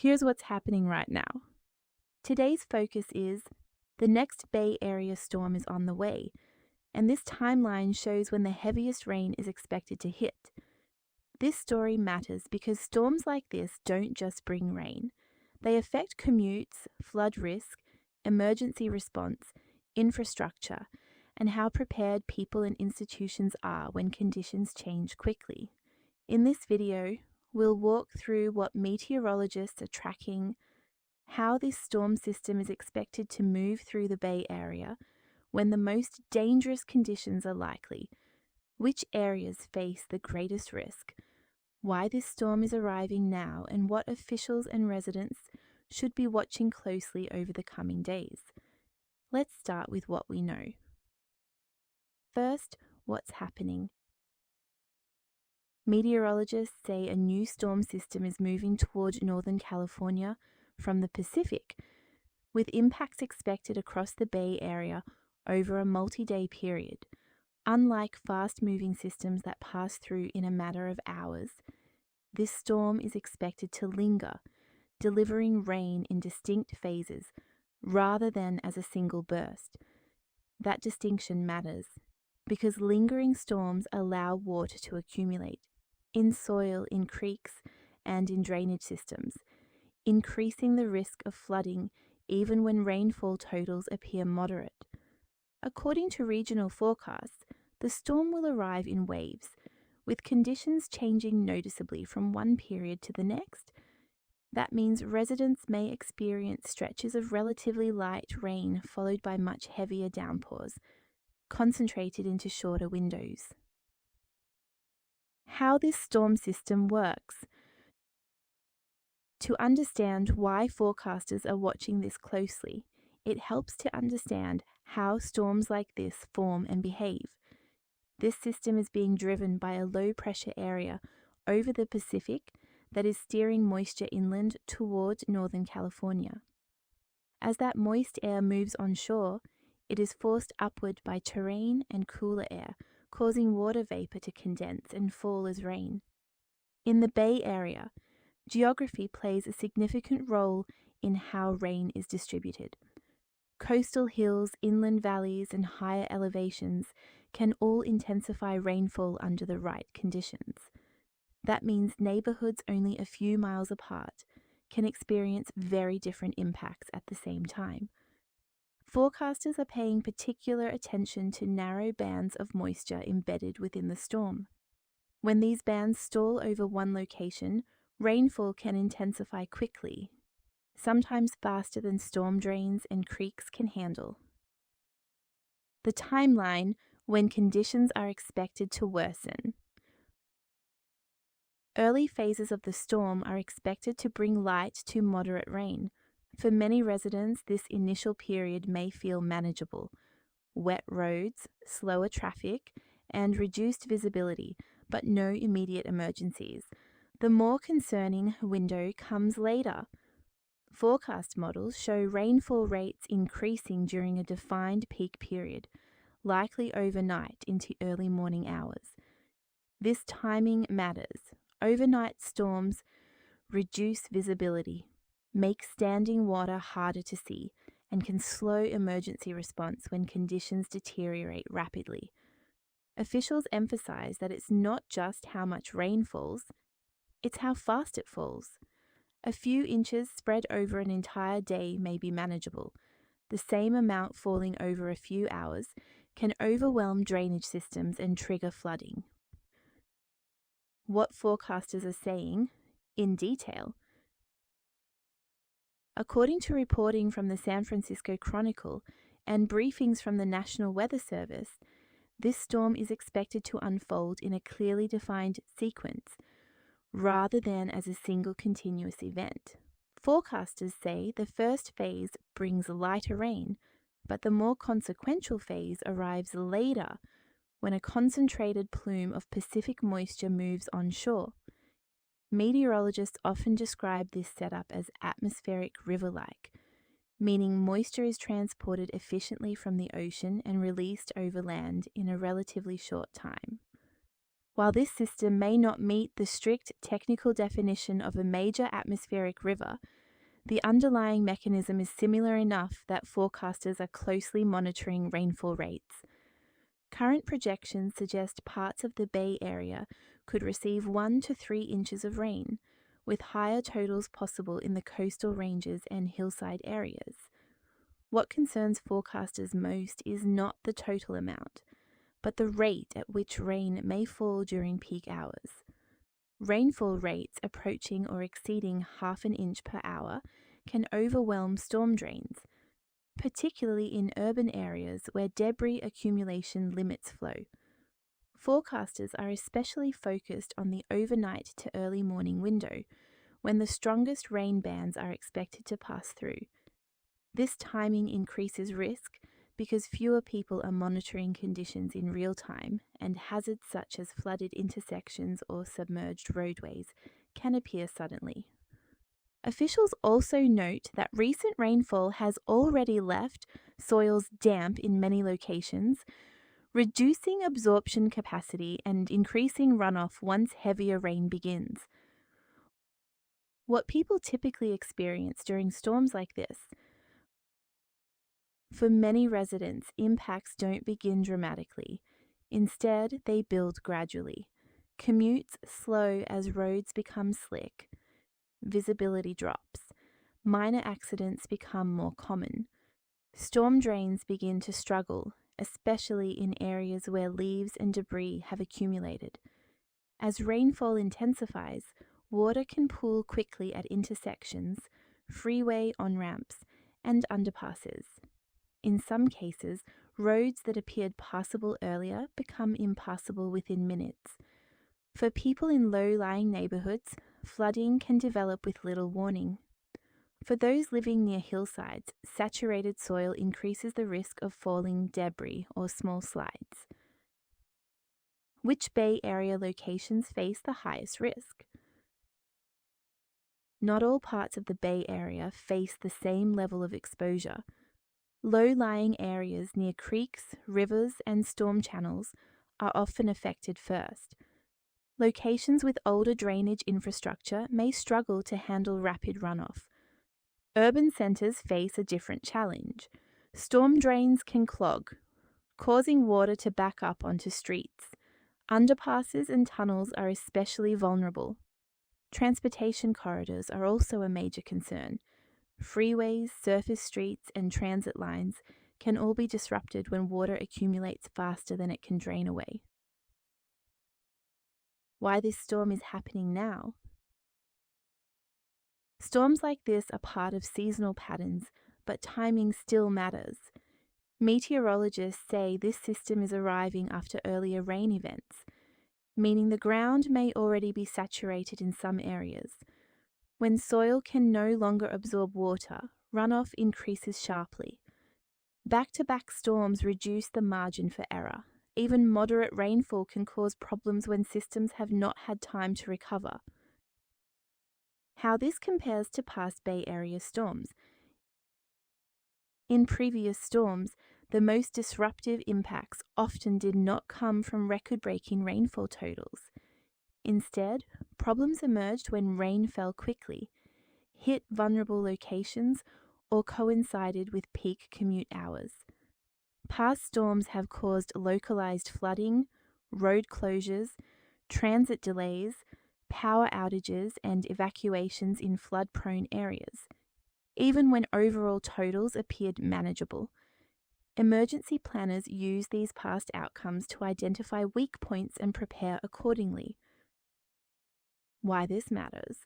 Here's what's happening right now. Today's focus is the next Bay Area storm is on the way, and this timeline shows when the heaviest rain is expected to hit. This story matters because storms like this don't just bring rain. They affect commutes, flood risk, emergency response, infrastructure, and how prepared people and institutions are when conditions change quickly. In this video, we'll walk through what meteorologists are tracking, how this storm system is expected to move through the Bay Area when the most dangerous conditions are likely, which areas face the greatest risk, why this storm is arriving now, and what officials and residents should be watching closely over the coming days. Let's start with what we know. First, what's happening? Meteorologists say a new storm system is moving toward Northern California from the Pacific, with impacts expected across the Bay Area over a multi-day period. Unlike fast-moving systems that pass through in a matter of hours, this storm is expected to linger, delivering rain in distinct phases rather than as a single burst. That distinction matters because lingering storms allow water to accumulate in soil, in creeks, and in drainage systems, increasing the risk of flooding even when rainfall totals appear moderate. According to regional forecasts, the storm will arrive in waves, with conditions changing noticeably from one period to the next. That means residents may experience stretches of relatively light rain followed by much heavier downpours, concentrated into shorter windows. How this storm system works. To understand why forecasters are watching this closely, it helps to understand how storms like this form and behave. This system is being driven by a low-pressure area over the Pacific that is steering moisture inland toward Northern California. As that moist air moves onshore, it is forced upward by terrain and cooler air, causing water vapor to condense and fall as rain. In the Bay Area, geography plays a significant role in how rain is distributed. Coastal hills, inland valleys, and higher elevations can all intensify rainfall under the right conditions. That means neighborhoods only a few miles apart can experience very different impacts at the same time. Forecasters are paying particular attention to narrow bands of moisture embedded within the storm. When these bands stall over one location, rainfall can intensify quickly, sometimes faster than storm drains and creeks can handle. The timeline when conditions are expected to worsen. Early phases of the storm are expected to bring light to moderate rain. For many residents, this initial period may feel manageable. Wet roads, slower traffic, and reduced visibility, but no immediate emergencies. The more concerning window comes later. Forecast models show rainfall rates increasing during a defined peak period, likely overnight into early morning hours. This timing matters. Overnight storms reduce visibility, make standing water harder to see, and can slow emergency response when conditions deteriorate rapidly. Officials emphasize that it's not just how much rain falls, it's how fast it falls. A few inches spread over an entire day may be manageable. The same amount falling over a few hours can overwhelm drainage systems and trigger flooding. What forecasters are saying in detail. According to reporting from the San Francisco Chronicle and briefings from the National Weather Service, this storm is expected to unfold in a clearly defined sequence, rather than as a single continuous event. Forecasters say the first phase brings lighter rain, but the more consequential phase arrives later when a concentrated plume of Pacific moisture moves onshore. Meteorologists often describe this setup as atmospheric river-like, meaning moisture is transported efficiently from the ocean and released over land in a relatively short time. While this system may not meet the strict technical definition of a major atmospheric river, the underlying mechanism is similar enough that forecasters are closely monitoring rainfall rates. Current projections suggest parts of the Bay Area could receive 1 to 3 inches of rain, with higher totals possible in the coastal ranges and hillside areas. What concerns forecasters most is not the total amount, but the rate at which rain may fall during peak hours. Rainfall rates approaching or exceeding half an inch per hour can overwhelm storm drains, particularly in urban areas where debris accumulation limits flow. Forecasters are especially focused on the overnight to early morning window, when the strongest rain bands are expected to pass through. This timing increases risk because fewer people are monitoring conditions in real time, and hazards such as flooded intersections or submerged roadways can appear suddenly. Officials also note that recent rainfall has already left soils damp in many locations, reducing absorption capacity and increasing runoff once heavier rain begins. What people typically experience during storms like this? For many residents, impacts don't begin dramatically. Instead, they build gradually. Commutes slow as roads become slick. Visibility drops. Minor accidents become more common. Storm drains begin to struggle, especially in areas where leaves and debris have accumulated. As rainfall intensifies, water can pool quickly at intersections, freeway on-ramps, and underpasses. In some cases, roads that appeared passable earlier become impassable within minutes. For people in low-lying neighbourhoods, flooding can develop with little warning. For those living near hillsides, saturated soil increases the risk of falling debris or small slides. Which Bay Area locations face the highest risk? Not all parts of the Bay Area face the same level of exposure. Low-lying areas near creeks, rivers, and storm channels are often affected first. Locations with older drainage infrastructure may struggle to handle rapid runoff. Urban centres face a different challenge. Storm drains can clog, causing water to back up onto streets. Underpasses and tunnels are especially vulnerable. Transportation corridors are also a major concern. Freeways, surface streets, and transit lines can all be disrupted when water accumulates faster than it can drain away. Why this storm is happening now? Storms like this are part of seasonal patterns, but timing still matters. Meteorologists say this system is arriving after earlier rain events, meaning the ground may already be saturated in some areas. When soil can no longer absorb water, runoff increases sharply. Back-to-back storms reduce the margin for error. Even moderate rainfall can cause problems when systems have not had time to recover. How this compares to past Bay Area storms. In previous storms, the most disruptive impacts often did not come from record-breaking rainfall totals. Instead, problems emerged when rain fell quickly, hit vulnerable locations, or coincided with peak commute hours. Past storms have caused localized flooding, road closures, transit delays, power outages, and evacuations in flood-prone areas, even when overall totals appeared manageable. Emergency planners use these past outcomes to identify weak points and prepare accordingly. Why this matters?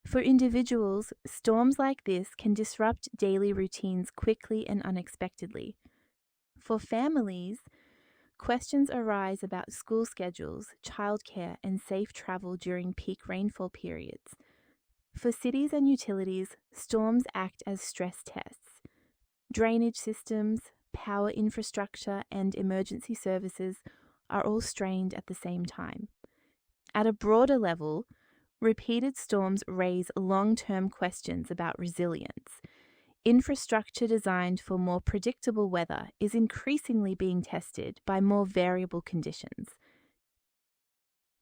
For individuals, storms like this can disrupt daily routines quickly and unexpectedly. For families, questions arise about school schedules, childcare, and safe travel during peak rainfall periods. For cities and utilities, storms act as stress tests. Drainage systems, power infrastructure, and emergency services are all strained at the same time. At a broader level, repeated storms raise long-term questions about resilience. Infrastructure designed for more predictable weather is increasingly being tested by more variable conditions.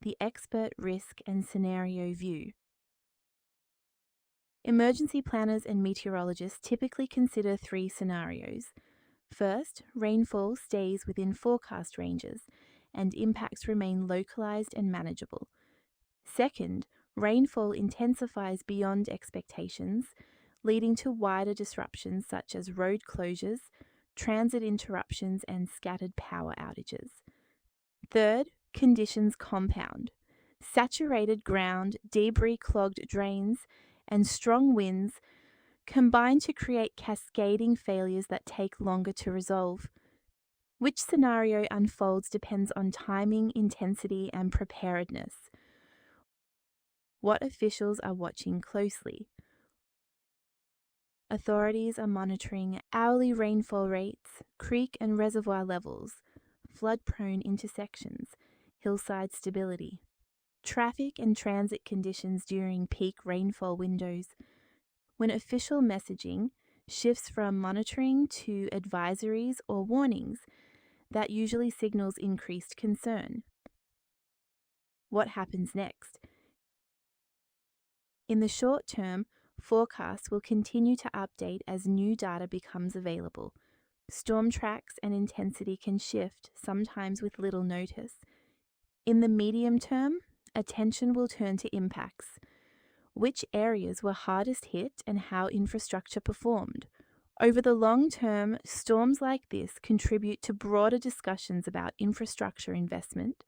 The expert risk and scenario view. Emergency planners and meteorologists typically consider 3 scenarios. First, rainfall stays within forecast ranges and impacts remain localized and manageable. Second, rainfall intensifies beyond expectations, leading to wider disruptions such as road closures, transit interruptions, and scattered power outages. Third, conditions compound. Saturated ground, debris-clogged drains, and strong winds combine to create cascading failures that take longer to resolve. Which scenario unfolds depends on timing, intensity, and preparedness. What officials are watching closely? Authorities are monitoring hourly rainfall rates, creek and reservoir levels, flood-prone intersections, hillside stability, traffic and transit conditions during peak rainfall windows. When official messaging shifts from monitoring to advisories or warnings, that usually signals increased concern. What happens next? In the short term, forecasts will continue to update as new data becomes available. Storm tracks and intensity can shift, sometimes with little notice. In the medium term, attention will turn to impacts. Which areas were hardest hit and how infrastructure performed? Over the long term, storms like this contribute to broader discussions about infrastructure investment,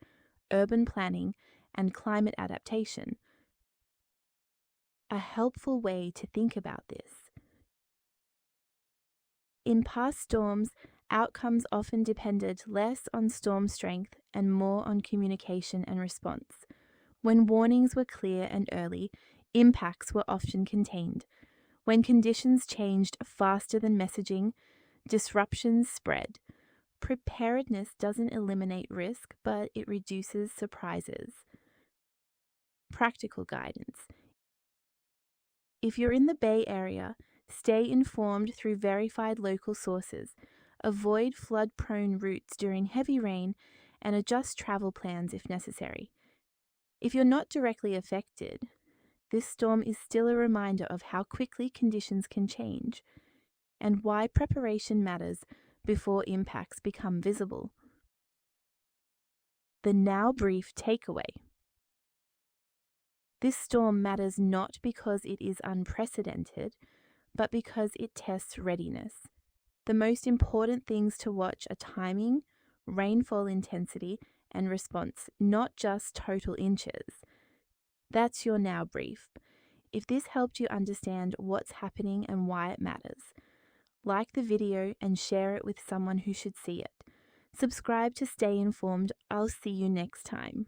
urban planning, and climate adaptation. A helpful way to think about this. In past storms, outcomes often depended less on storm strength and more on communication and response. When warnings were clear and early, impacts were often contained. When conditions changed faster than messaging, disruptions spread. Preparedness doesn't eliminate risk, but it reduces surprises. Practical guidance. If you're in the Bay Area, stay informed through verified local sources. Avoid flood-prone routes during heavy rain and adjust travel plans if necessary. If you're not directly affected, this storm is still a reminder of how quickly conditions can change and why preparation matters before impacts become visible. The Now Brief takeaway. This storm matters not because it is unprecedented, but because it tests readiness. The most important things to watch are timing, rainfall intensity, and response, not just total inches. That's your Now Brief. If this helped you understand what's happening and why it matters, like the video and share it with someone who should see it. Subscribe to stay informed. I'll see you next time.